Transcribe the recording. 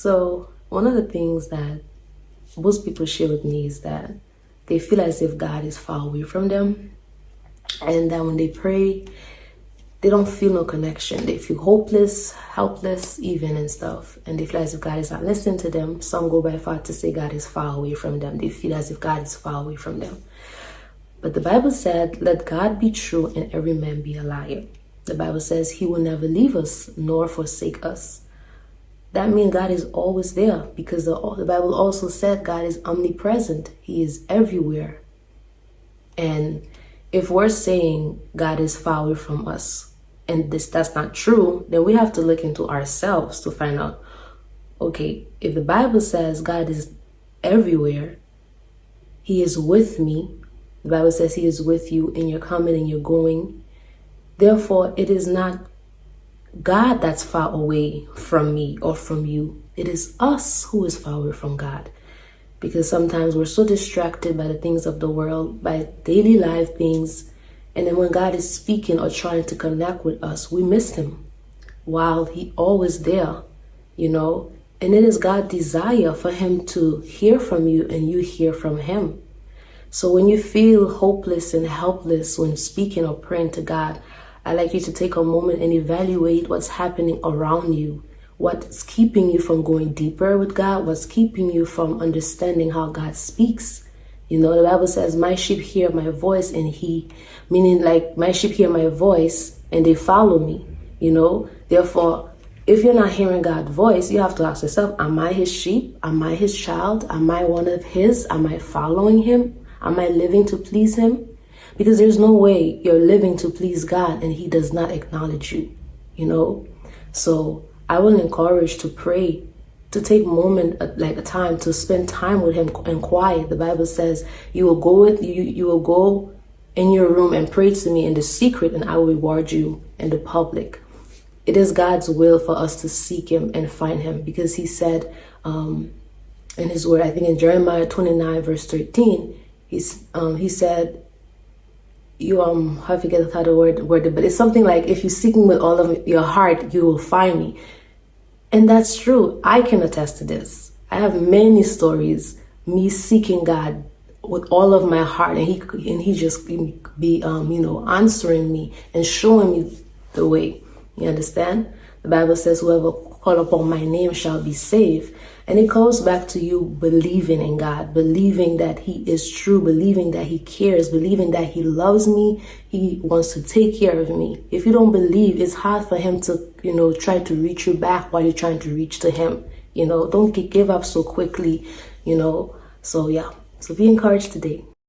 So one of the things that most people share with me is that they feel as if God is far away from them, and that when they pray, they don't feel no connection. They feel hopeless, helpless, even and stuff. And they feel as if God is not listening to them. Some go by far to say God is far away from them. They feel as if God is far away from them. But the Bible said, let God be true and every man be a liar. The Bible says he will never leave us nor forsake us. That means God is always there, because the Bible also said God is omnipresent. He is everywhere. And if we're saying God is far away from us, and that's not true, then we have to look into ourselves to find out, okay, if the Bible says God is everywhere, he is with me. The Bible says he is with you in your coming and your going. Therefore, it is not God that's far away from me or from you. It is us who is far away from God. Because sometimes we're so distracted by the things of the world, by daily life things. And then when God is speaking or trying to connect with us, we miss him. While he always there, And it is God's desire for him to hear from you and you hear from him. So when you feel hopeless and helpless when speaking or praying to God, I'd like you to take a moment and evaluate what's happening around you. What's keeping you from going deeper with God? What's keeping you from understanding how God speaks? The Bible says, my sheep hear my voice meaning like my sheep hear my voice and they follow me, Therefore, if you're not hearing God's voice, you have to ask yourself, am I his sheep? Am I his child? Am I one of his? Am I following him? Am I living to please him? Because there's no way you're living to please God and he does not acknowledge you, So I will encourage to pray, to take a time to spend time with him and quiet. The Bible says you will go in your room and pray to me in the secret, and I will reward you in the public. It is God's will for us to seek him and find him, because he said in his word, I think in Jeremiah 29 verse 13, he said, I forget how the word but it's something like, if you seek me with all of your heart, you will find me. And that's true. I can attest to this. I have many stories, me seeking God with all of my heart, and he just be answering me and showing me the way. You understand? The Bible says, whoever call upon my name shall be saved. And it goes back to you believing in God, believing that he is true, believing that he cares, believing that he loves me, he wants to take care of me. If you don't believe, it's hard for him to, try to reach you back while you're trying to reach to him. Don't give up so quickly, So yeah, so be encouraged today.